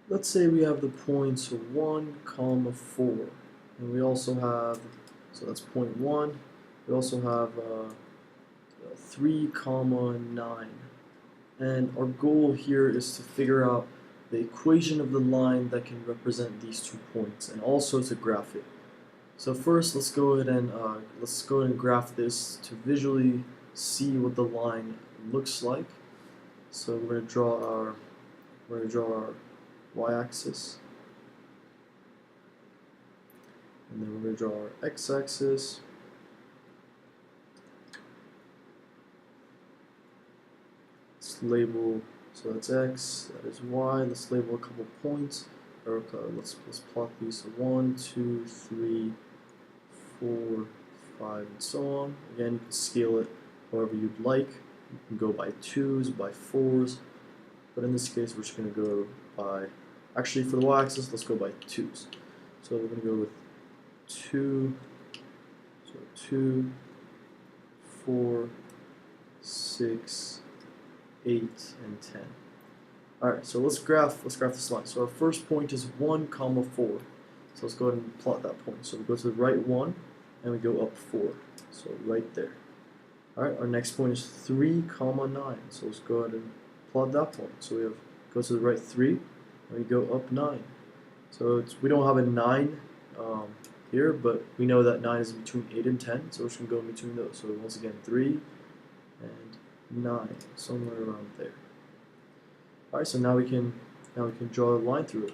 let's say we have the points 1, comma 4, and we also have, so that's point 1, we also have 3, comma 9, and our goal here is to figure out the equation of the line that can represent these 2 points, and also to graph it. So first, let's go ahead and graph this to visually see what the line looks like. So we're going to draw our y-axis, and then we're going to draw our x-axis. Let's label, so that's x, that is y. Let's label a couple points, or let's plot these. So 1, 2, 3, 4, 5, and so on. Again, you can scale it however you'd like. You can go by 2s, by 4s, but in this case we're just going to go by, actually for the y-axis, let's go by 2s. So we're going to go with 2, so 2, 4, 6, 8, and 10. Alright, so let's graph this line. So our first point is 1, comma 4. So let's go ahead and plot that point. So we go to the right 1, and we go up 4. So right there. Alright, our next point is 3, comma 9. So let's go ahead and plot that point. So we have go to the right 3, and we go up 9. So we don't have a 9 here, but we know that 9 is between 8 and 10, so we're just going to go in between those. So once again, 3 and 9, somewhere around there. Alright, so now we can draw a line through it.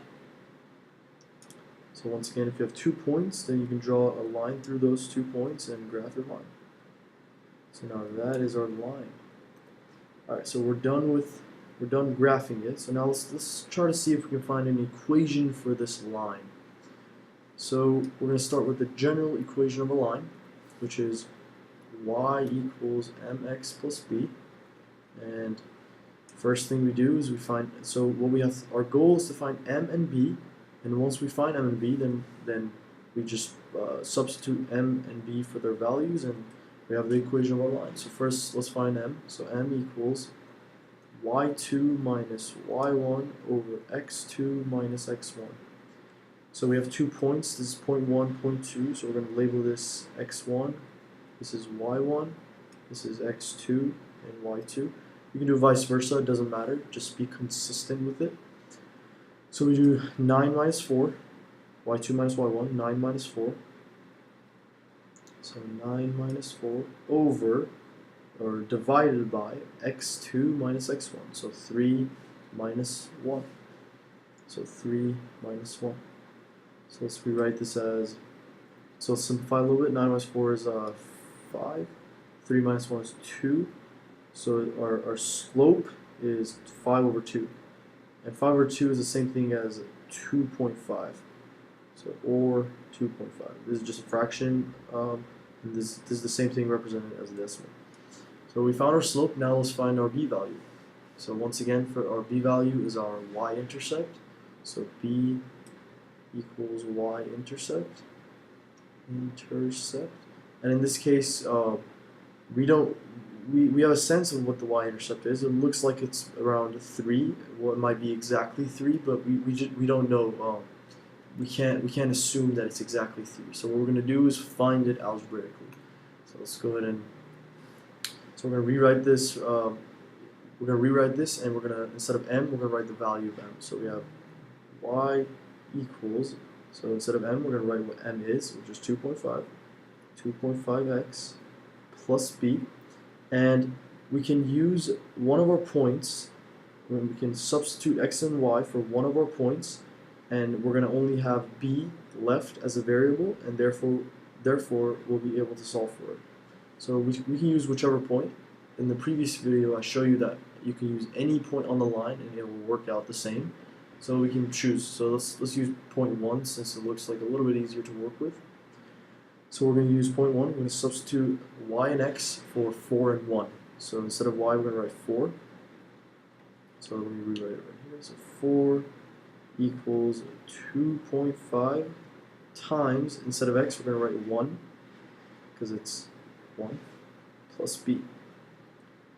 So once again, if you have 2 points, then you can draw a line through those 2 points and graph your line. So now that is our line. Alright, so we're done graphing it. So now let's try to see if we can find an equation for this line. So we're going to start with the general equation of a line, which is y equals mx plus b. And first thing we do is we find, so what we have, our goal is to find m and b, and once we find m and b, then we just substitute m and b for their values, and we have the equation of our line. So first, let's find m. So m equals y2 minus y1 over x2 minus x1. So we have 2 points. This is point 1, point 2. So we're going to label this x1. This is y1. This is x2 and y2. You can do vice versa. It doesn't matter. Just be consistent with it. So we do 9 minus 4. y2 minus y1. 9 minus 4. So 9 minus 4 over, or divided by, x2 minus x1. So 3 minus 1. So 3 minus 1. So let's rewrite this as, so let's simplify a little bit. 9 minus 4 is 5. 3 minus 1 is 2. So our slope is 5 over 2. And 5 over 2 is the same thing as 2.5. So, or 2.5. This is just a fraction. And this is the same thing represented as a decimal. So we found our slope. Now let's find our b value. So once again, for our b value is our y-intercept. So b equals y-intercept. And in this case, we have a sense of what the y-intercept is. It looks like it's around 3. Well, it might be exactly 3, but we don't know. We can't assume that it's exactly 3. So what we're going to do is find it algebraically. So let's go ahead and, so we're going to rewrite this. And we're going to, instead of m, we're going to write the value of m. So we have y equals, so instead of m, we're going to write what m is, which is 2.5. 2.5x plus b. And we can use one of our points, and we can substitute x and y for one of our points, and we're going to only have b left as a variable, and therefore we'll be able to solve for it. So we can use whichever point. In the previous video I show you that you can use any point on the line and it will work out the same. So we can choose. So let's use point 1 since it looks like a little bit easier to work with. So we're going to use point 1. We're going to substitute y and x for 4 and 1. So instead of y, we're going to write 4. So let me rewrite it right here. So 4 equals 2.5 times, instead of x, we're going to write 1, because it's 1, plus b.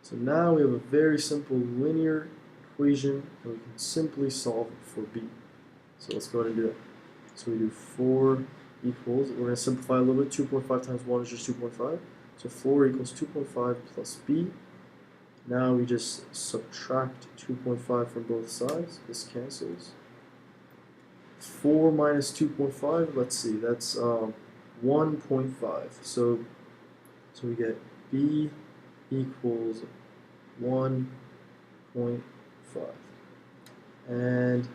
So now we have a very simple linear equation, and we can simply solve for b. So let's go ahead and do that. So we do 4 equals, we're going to simplify a little bit. 2.5 times 1 is just 2.5. So 4 equals 2.5 plus b. Now we just subtract 2.5 from both sides. This cancels. 4 minus 2.5, let's see, that's 1.5. So we get b equals 1.5. And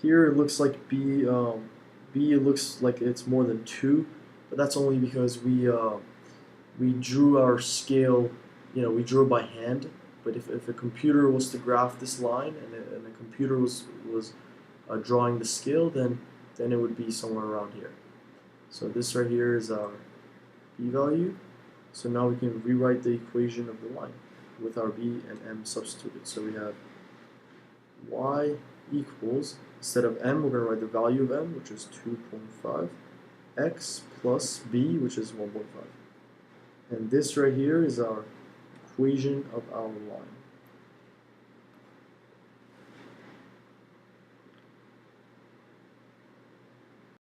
here it looks like b it looks like it's more than 2, but that's only because we drew our scale, we drew it by hand. But if a computer was to graph this line and the computer was drawing the scale, then it would be somewhere around here. So this right here is our b value. So now we can rewrite the equation of the line with our b and m substituted. So we have y equals, instead of m, we're going to write the value of m, which is 2.5, x plus b, which is 1.5. And this right here is our equation of our line.